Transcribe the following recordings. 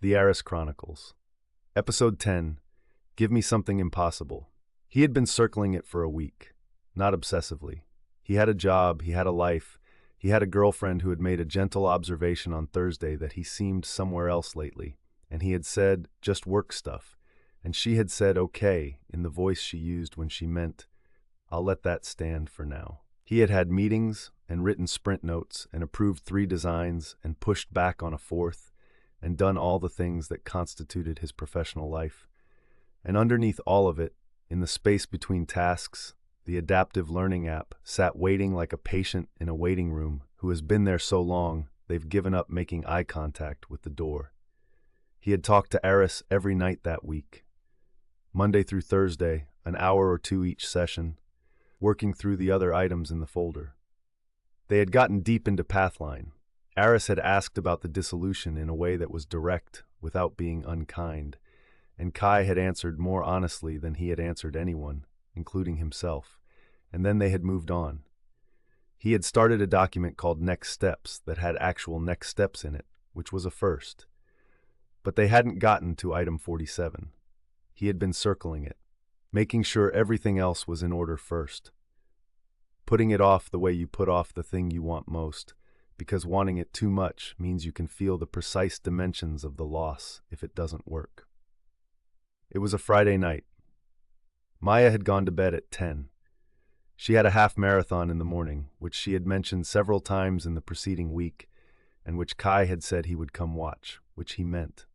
The Aris Chronicles. Episode 10. Give me something impossible. He had been circling it for a week, not obsessively. He had a job, he had a life, he had a girlfriend who had made a gentle observation on Thursday that he seemed somewhere else lately, and he had said, just work stuff, and she had said, okay, in the voice she used when she meant, I'll let that stand for now. He had had meetings and written sprint notes and approved 3 designs and pushed back on a 4th, and done all the things that constituted his professional life. And underneath all of it, in the space between tasks, the adaptive learning app sat waiting like a patient in a waiting room who has been there so long they've given up making eye contact with the door. He had talked to Aris every night that week, Monday through Thursday, an hour or 2 each session, working through the other items in the folder. They had gotten deep into Pathline. Aris had asked about the dissolution in a way that was direct, without being unkind, and Kai had answered more honestly than he had answered anyone, including himself, and then they had moved on. He had started a document called Next Steps that had actual next steps in it, which was a first. But they hadn't gotten to item 47. He had been circling it, making sure everything else was in order first. Putting it off the way you put off the thing you want most, because wanting it too much means you can feel the precise dimensions of the loss if it doesn't work. It was a Friday night. Maya had gone to bed at 10. She had a half marathon in the morning, which she had mentioned several times in the preceding week, and which Kai had said he would come watch, which he meant.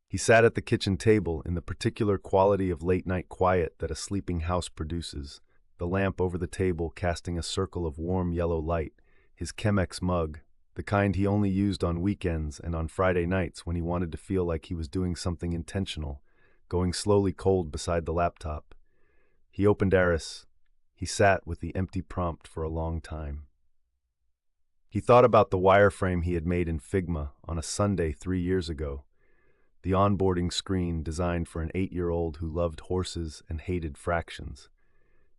He sat at the kitchen table in the particular quality of late-night quiet that a sleeping house produces, the lamp over the table casting a circle of warm yellow light, his Chemex mug, the kind he only used on weekends and on Friday nights when he wanted to feel like he was doing something intentional, going slowly cold beside the laptop. He opened Aris. He sat with the empty prompt for a long time. He thought about the wireframe he had made in Figma on a Sunday 3 years ago, the onboarding screen designed for an 8-year-old who loved horses and hated fractions.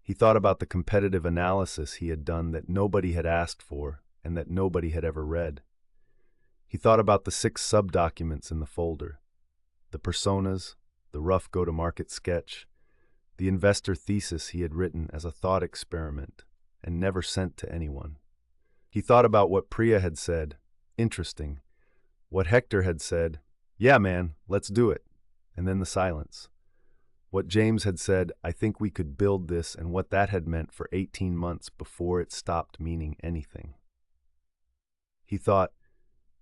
He thought about the competitive analysis he had done that nobody had asked for and that nobody had ever read. He thought about the 6 sub-documents in the folder, the personas, the rough go-to-market sketch, the investor thesis he had written as a thought experiment and never sent to anyone. He thought about what Priya had said, interesting, what Hector had said, yeah man, let's do it, and then the silence. What James had said, I think we could build this, and what that had meant for 18 months before it stopped meaning anything. He thought,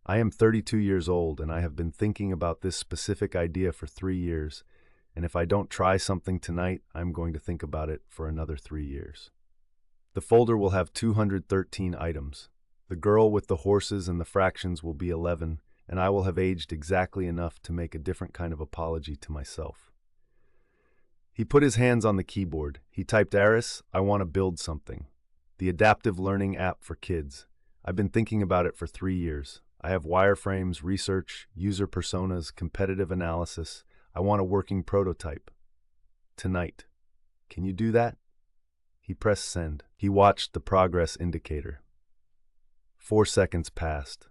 I am 32 years old and I have been thinking about this specific idea for 3 years, and if I don't try something tonight, I'm going to think about it for another 3 years. The folder will have 213 items. The girl with the horses and the fractions will be 11, and I will have aged exactly enough to make a different kind of apology to myself. He put his hands on the keyboard. He typed, Aris, I want to build something. The adaptive learning app for kids. I've been thinking about it for 3 years. I have wireframes, research, user personas, competitive analysis. I want a working prototype. Tonight. Can you do that? He pressed send. He watched the progress indicator. 4 seconds passed.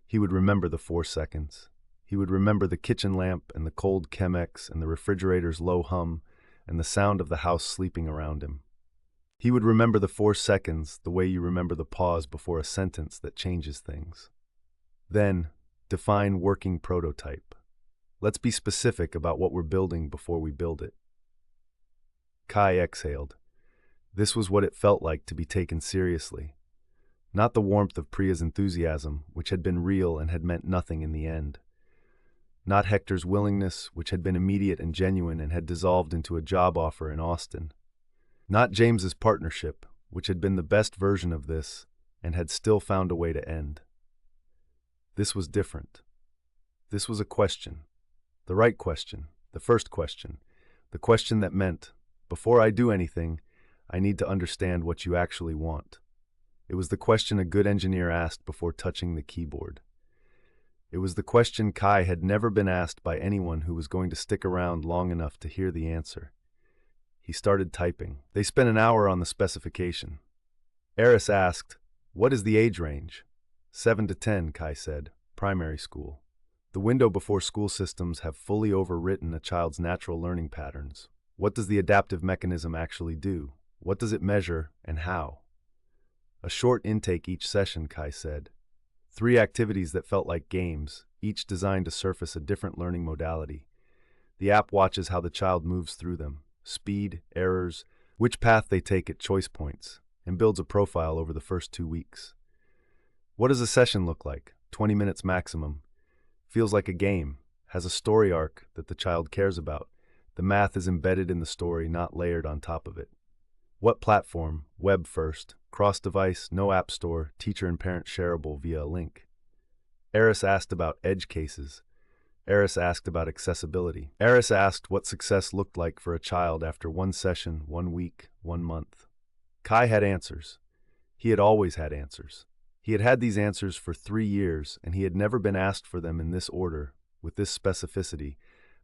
He would remember the 4 seconds. He would remember the kitchen lamp and the cold Chemex and the refrigerator's low hum and the sound of the house sleeping around him. He would remember the 4 seconds the way you remember the pause before a sentence that changes things. Then, define working prototype. Let's be specific about what we're building before we build it. Kai exhaled. This was what it felt like to be taken seriously. Not the warmth of Priya's enthusiasm, which had been real and had meant nothing in the end. Not Hector's willingness, which had been immediate and genuine and had dissolved into a job offer in Austin. Not James's partnership, which had been the best version of this and had still found a way to end. This was different. This was a question. The right question. The first question. The question that meant, before I do anything, I need to understand what you actually want. It was the question a good engineer asked before touching the keyboard. It was the question Kai had never been asked by anyone who was going to stick around long enough to hear the answer. He started typing. They spent an hour on the specification. Aris asked, what is the age range? 7 to 10, Kai said. Primary school. The window before school systems have fully overwritten a child's natural learning patterns. What does the adaptive mechanism actually do? What does it measure, and how? A short intake each session, Kai said. 3 activities that felt like games, each designed to surface a different learning modality. The app watches how the child moves through them, speed, errors, which path they take at choice points, and builds a profile over the first 2 weeks. What does a session look like? 20 minutes maximum. Feels like a game, has a story arc that the child cares about. The math is embedded in the story, not layered on top of it. What platform? Web first, cross-device, no app store, teacher and parent shareable via a link. Aris asked about edge cases. Aris asked about accessibility. Aris asked what success looked like for a child after 1 session, 1 week, 1 month. Kai had answers. He had always had answers. He had had these answers for 3 years, and he had never been asked for them in this order, with this specificity,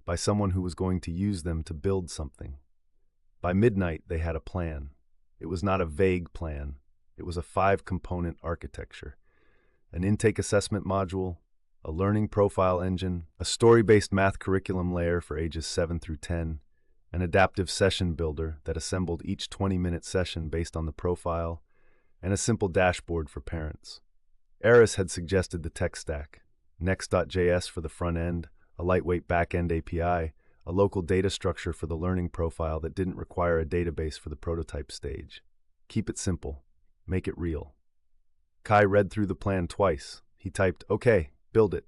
by someone who was going to use them to build something. By midnight, they had a plan. It was not a vague plan. It was a 5-component architecture. An intake assessment module, a learning profile engine, a story-based math curriculum layer for ages 7 through 10, an adaptive session builder that assembled each 20-minute session based on the profile, and a simple dashboard for parents. Aris had suggested the tech stack: Next.js for the front end, a lightweight back-end API, a local data structure for the learning profile that didn't require a database for the prototype stage. Keep it simple. Make it real. Kai read through the plan twice. He typed, "Okay, build it."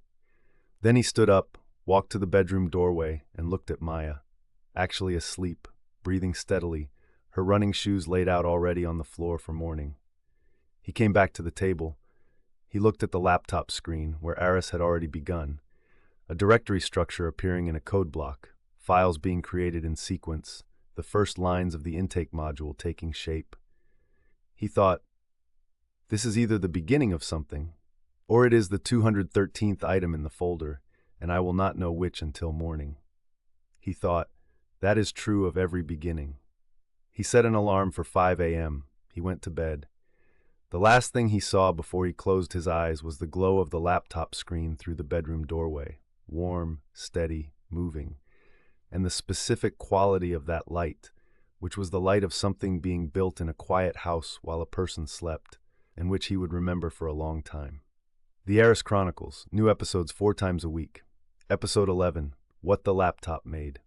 Then he stood up, walked to the bedroom doorway, and looked at Maya, actually asleep, breathing steadily, her running shoes laid out already on the floor for morning. He came back to the table. He looked at the laptop screen, where Aris had already begun, a directory structure appearing in a code block, files being created in sequence, the first lines of the intake module taking shape. He thought, this is either the beginning of something, or it is the 213th item in the folder, and I will not know which until morning. He thought, that is true of every beginning. He set an alarm for 5 a.m. He went to bed. The last thing he saw before he closed his eyes was the glow of the laptop screen through the bedroom doorway, warm, steady, moving, and the specific quality of that light, which was the light of something being built in a quiet house while a person slept, and which he would remember for a long time. The Aris Chronicles, new episodes 4 times a week. Episode 11, What the Laptop Made.